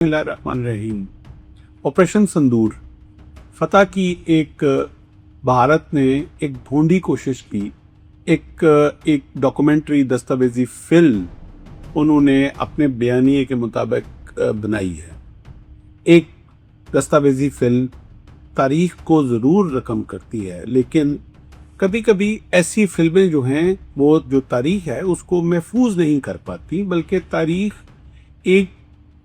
बिस्मिल्लाहिर्रहमानिर्रहीम। ऑपरेशन संदूर फतह की एक भारत ने एक ढूंढी कोशिश की, एक डॉक्यूमेंट्री दस्तावेजी फिल्म उन्होंने अपने बयानिए के मुताबिक बनाई है। एक दस्तावेजी फिल्म तारीख को ज़रूर रकम करती है, लेकिन कभी कभी ऐसी फिल्में जो हैं वो जो तारीख है उसको महफूज नहीं कर पाती, बल्कि तारीख एक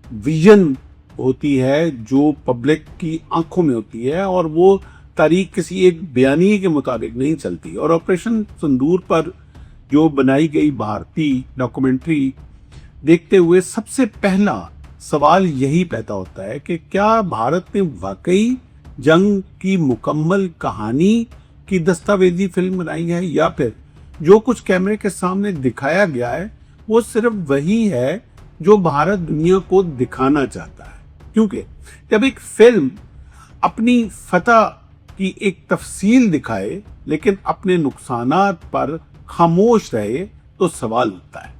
विजन होती है जो पब्लिक की आंखों में होती है और वो तारीख किसी एक बयानी के मुताबिक नहीं चलती। और ऑपरेशन संदूर पर जो बनाई गई भारतीय डॉक्यूमेंट्री देखते हुए सबसे पहला सवाल यही पैदा होता है कि क्या भारत ने वाकई जंग की मुकम्मल कहानी की दस्तावेजी फिल्म बनाई है, या फिर जो कुछ कैमरे के सामने दिखाया गया है वो सिर्फ वही है जो भारत दुनिया को दिखाना चाहता है। क्योंकि जब एक फिल्म अपनी फतह की एक तफसील दिखाए लेकिन अपने नुकसानात पर खामोश रहे तो सवाल उठता है,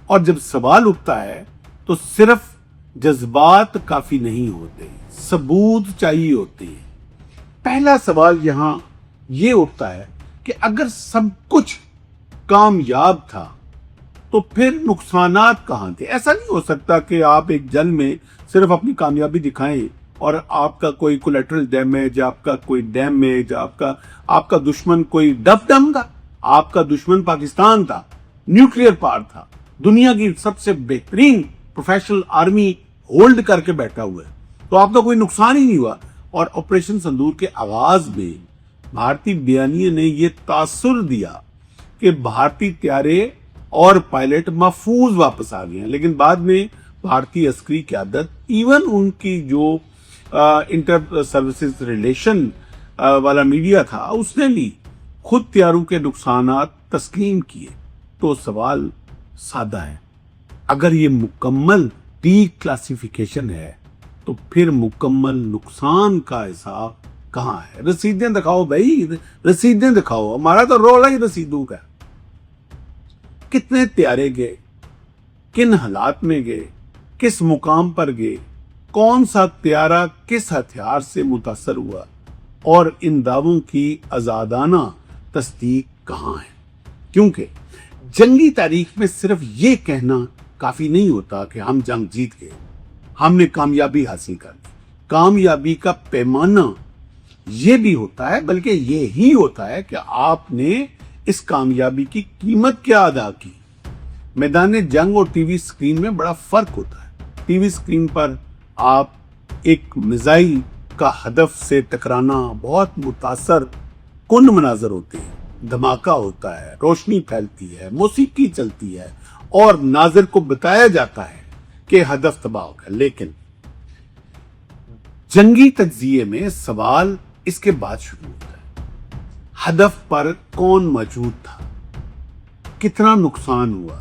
और जब सवाल उठता है तो सिर्फ जज्बात काफी नहीं होते, सबूत चाहिए होते हैं। पहला सवाल यहाँ ये उठता है कि अगर सब कुछ कामयाब था तो फिर नुकसानात कहाँ थे? ऐसा नहीं हो सकता कि आप एक जंग में सिर्फ अपनी कामयाबी दिखाएं और आपका कोई कोलेटरल डैमेज, आपका कोई डैमेज, आपका दुश्मन कोई डम था। आपका दुश्मन पाकिस्तान था, न्यूक्लियर पावर था, दुनिया की सबसे बेहतरीन प्रोफेशनल आर्मी होल्ड करके बैठा हुआ है, तो आपका कोई नुकसान ही नहीं हुआ। और ऑपरेशन संदूर के आगाज में भारतीय बयानिया ने यह तासुर दिया कि भारतीय त्यारे और पायलट महफूज वापस आ गए हैं, लेकिन बाद में भारतीय अस्करी क़यादत, इवन उनकी जो इंटर सर्विसेज रिलेशन वाला मीडिया था, उसने भी खुद त्यारों के नुकसानात तस्लीम किए। तो सवाल सादा है, अगर ये मुकम्मल डी क्लासिफिकेशन है तो फिर मुकम्मल नुकसान का हिसाब कहाँ है? रसीदें दिखाओ भाई, रसीदें दिखाओ। हमारा तो रोल है रसीदों का। कितने त्यारे गए, किन हालात में गए, किस मुकाम पर गए, कौन सा त्यारा किस हथियार से मुतासर हुआ, और इन दावों की आजादाना तस्दीक कहाँ है? क्योंकि जंगी तारीख में सिर्फ ये कहना काफी नहीं होता कि हम जंग जीत गए, हमने कामयाबी हासिल कर ली। कामयाबी का पैमाना ये भी होता है, बल्कि ये ही होता है कि आपने इस कामयाबी की कीमत क्या अदा की। मैदान जंग और टीवी स्क्रीन में बड़ा फर्क होता है। टीवी स्क्रीन पर आप एक मिसाइल का हदफ से टकराना बहुत मुतासर कुन मनाजर होते हैं, धमाका होता है, रोशनी फैलती है, मौसीकी चलती है और नाज़िर को बताया जाता है कि हदफ तबाह हो गया। लेकिन जंगी तज्जिये में सवाल इसके बाद शुरू होता है, हदफ पर कौन मौजूद था, कितना नुकसान हुआ,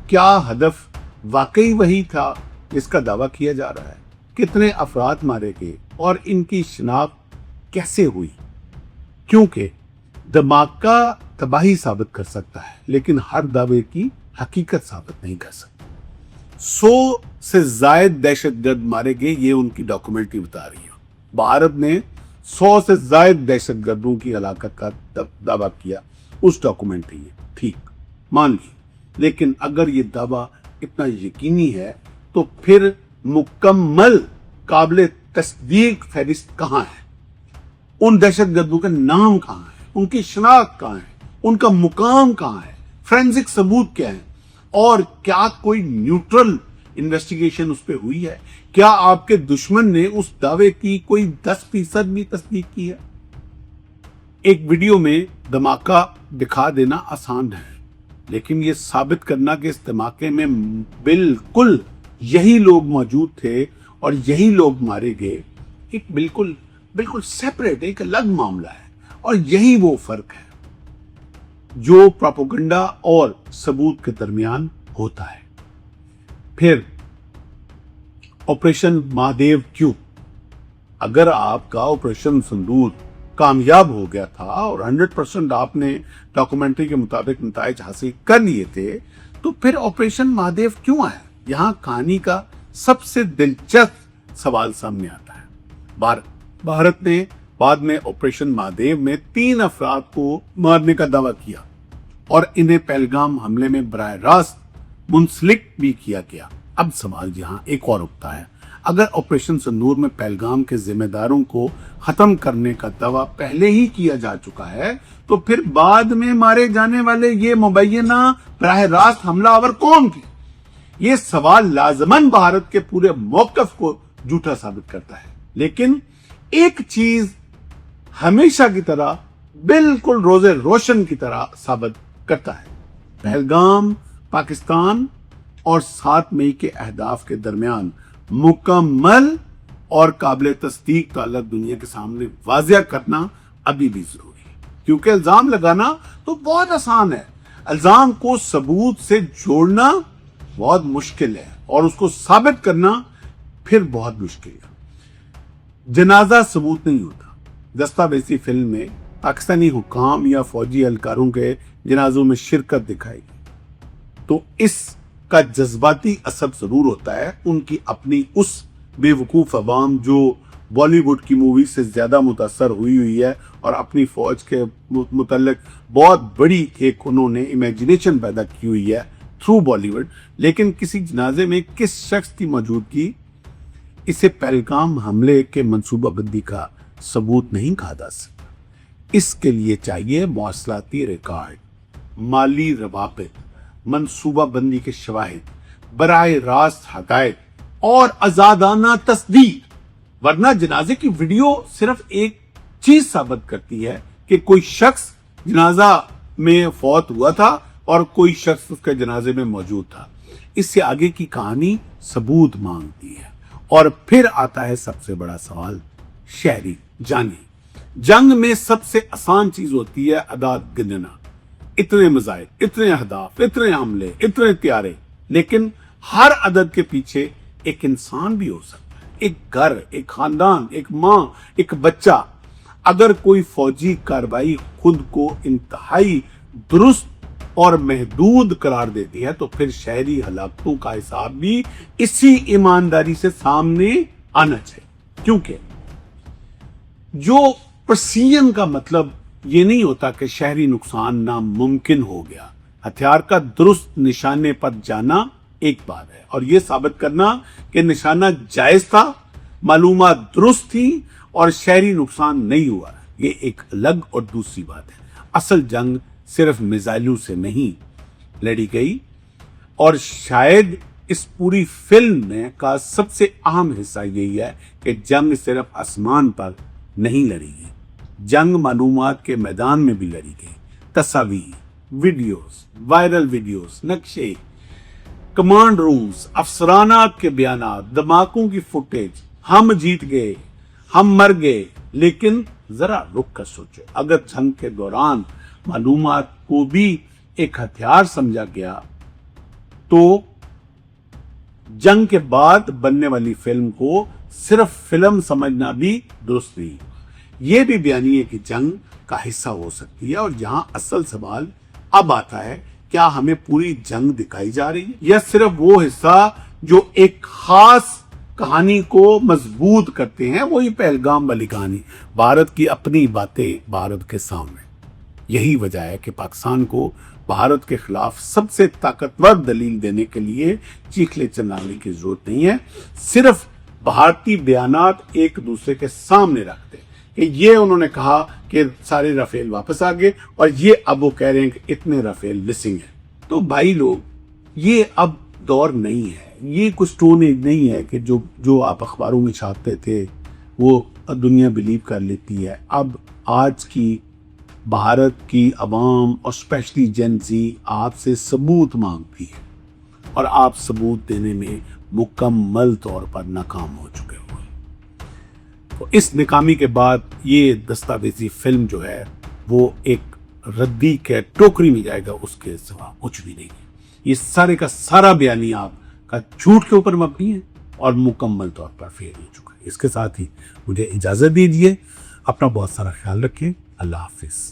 क्या हदफ वाकई वही था जिसका दावा किया जा रहा है, कितने अफराद मारे गए और इनकी शिनाख्त कैसे हुई? क्योंकि धमाका तबाही साबित कर सकता है, लेकिन हर दावे की हकीकत साबित नहीं कर सकता। 100 से जायद दहशतगर्द मारे गए, ये उनकी डॉक्यूमेंट्री बता रही है। भारत ने 100 से जायद दहशतगर्दों की हलाकत का दावा किया उस डॉक्यूमेंट्री में, ठीक मान ली। लेकिन अगर ये दावा इतना यकीनी है तो फिर मुकम्मल काबिल तस्दीक फहरिस्त कहाँ है? उन दहशतगर्दों के नाम कहाँ है, उनकी शनाख्त कहाँ है, उनका मुकाम कहाँ है, फोरेंसिक सबूत क्या है, और क्या कोई न्यूट्रल इन्वेस्टिगेशन उस पर हुई है? क्या आपके दुश्मन ने उस दावे की कोई 10% भी तस्दीक की है? एक वीडियो में धमाका दिखा देना आसान है, लेकिन यह साबित करना कि इस धमाके में बिल्कुल यही लोग मौजूद थे और यही लोग मारे गए, एक बिल्कुल सेपरेट, एक अलग मामला है। और यही वो फर्क है जो प्रोपेगेंडा और सबूत के दरमियान होता है। फिर ऑपरेशन महादेव क्यों? अगर आपका ऑपरेशन संदूर कामयाब हो गया था और 100% आपने डॉक्यूमेंट्री के मुताबिक नताइज हासिल कर लिए थे, तो फिर ऑपरेशन महादेव क्यों आया? यहाँ कहानी का سب سے دلچسپ سوال سامنے آتا ہے۔ بھارت نے بعد میں آپریشن مہادیو میں 3 افراد کو مارنے کا دعویٰ کیا اور انہیں پہلگام حملے میں براہ راست منسلک بھی کیا گیا۔ اب سوال یہاں ایک اور اٹھتا ہے، اگر آپریشن سندور میں پہلگام کے ذمہ داروں کو ختم کرنے کا دعویٰ پہلے ہی کیا جا چکا ہے تو پھر بعد میں مارے جانے والے یہ مبینہ براہ راست حملہ آور کون تھے؟ یہ سوال لازماً بھارت کے پورے موقف کو جھوٹا ثابت کرتا ہے، لیکن ایک چیز ہمیشہ کی طرح بالکل روزے روشن کی طرح ثابت کرتا ہے، پہلگام پاکستان اور 7 مئی کے اہداف کے درمیان مکمل اور قابل تصدیق تعلق دنیا کے سامنے واضح کرنا ابھی بھی ضروری ہے، کیونکہ الزام لگانا تو بہت آسان ہے، الزام کو ثبوت سے جوڑنا بہت مشکل ہے اور اس کو ثابت کرنا پھر بہت مشکل ہے۔ جنازہ ثبوت نہیں ہوتا۔ دستاویزی فلم میں پاکستانی حکام یا فوجی اہلکاروں کے جنازوں میں شرکت دکھائی گئی تو اس کا جذباتی اثر ضرور ہوتا ہے، ان کی اپنی اس بے وقوف عوام جو بالی ووڈ کی مووی سے زیادہ متاثر ہوئی ہے اور اپنی فوج کے متعلق بہت بڑی ایک انہوں نے امیجنیشن پیدا کی ہوئی ہے تھرو بالی ووڈ، لیکن کسی جنازے میں کس شخص کی موجودگی اسے پہلگام حملے کے منصوبہ بندی کا ثبوت نہیں کہا جا سکتا۔ اس کے لیے چاہیے مواصلاتی ریکارڈ، مالی روابط، منصوبہ بندی کے شواہد، براہ راست حقائق اور آزادانہ تصدیق، ورنہ جنازے کی ویڈیو صرف ایک چیز ثابت کرتی ہے کہ کوئی شخص جنازہ میں فوت ہوا تھا اور کوئی شخص اس کے جنازے میں موجود تھا۔ اس سے آگے کی کہانی ثبوت مانگتی ہے۔ اور پھر آتا ہے سب سے بڑا سوال، شہری جانی۔ جنگ میں سب سے آسان چیز ہوتی ہے اعداد گننا، اتنے مزائل، اتنے اہداف، اتنے حملے، اتنے طیارے، لیکن ہر عدد کے پیچھے ایک انسان بھی ہو سکتا ہے، ایک گھر، ایک خاندان، ایک ماں، ایک بچہ۔ اگر کوئی فوجی کارروائی خود کو انتہائی درست اور محدود قرار دیتی ہے تو پھر شہری ہلاکتوں کا حساب بھی اسی ایمانداری سے سامنے آنا چاہیے، کیونکہ جو پرسیژن کا مطلب یہ نہیں ہوتا کہ شہری نقصان ناممکن ہو گیا۔ ہتھیار کا درست نشانے پر جانا ایک بات ہے اور یہ ثابت کرنا کہ نشانہ جائز تھا، معلومات درست تھی اور شہری نقصان نہیں ہوا، یہ ایک الگ اور دوسری بات ہے۔ اصل جنگ صرف میزائلوں سے نہیں لڑی گئی، اور شاید اس پوری فلم میں کا سب سے اہم حصہ یہی ہے کہ جنگ صرف آسمان پر نہیں لڑی گئی، جنگ معلومات کے میدان میں بھی لڑی گئی۔ تصاویر، ویڈیوز، وائرل ویڈیوز، نقشے، کمانڈ رومز، افسرانات کے بیانات، دھماکوں کی فوٹیج، ہم جیت گئے، ہم مر گئے، لیکن ذرا رک کر سوچو، اگر جنگ کے دوران معلومات کو بھی ایک ہتھیار سمجھا گیا تو جنگ کے بعد بننے والی فلم کو صرف فلم سمجھنا بھی درست نہیں۔ یہ بھی بیانی ہے کہ جنگ کا حصہ ہو سکتی ہے، اور جہاں اصل سوال اب آتا ہے، کیا ہمیں پوری جنگ دکھائی جا رہی ہے یا صرف وہ حصہ جو ایک خاص کہانی کو مضبوط کرتے ہیں، وہی پہلگام والی کہانی، بھارت کی اپنی باتیں بھارت کے سامنے۔ یہی وجہ ہے کہ پاکستان کو بھارت کے خلاف سب سے طاقتور دلیل دینے کے لیے چیخلے چلانے کی ضرورت نہیں ہے، صرف بھارتی بیانات ایک دوسرے کے سامنے رکھتے کہ یہ انہوں نے کہا کہ سارے رافیل واپس آ گئے اور یہ اب وہ کہہ رہے ہیں کہ اتنے رافیل مسنگ ہیں۔ تو بھائی لوگ، یہ اب دور نہیں ہے، یہ کچھ سٹون ایج نہیں ہے کہ جو آپ اخباروں میں چھاپتے تھے وہ دنیا بلیو کر لیتی ہے۔ اب آج کی بھارت کی عوام اور اسپیشلی جین زی آپ سے ثبوت مانگتی ہے، اور آپ ثبوت دینے میں مکمل طور پر ناکام ہو چکے ہوئے۔ تو اس ناکامی کے بعد یہ دستاویزی فلم جو ہے وہ ایک ردی کے ٹوکری میں جائے گا، اس کے سوا کچھ بھی نہیں ہے۔ یہ سارے کا سارا بیانی آپ کا جھوٹ کے اوپر مبنی ہے اور مکمل طور پر فیل ہو چکا ہے۔ اس کے ساتھ ہی مجھے اجازت دیجیے، اپنا بہت سارا خیال رکھیں، اللہ حافظ۔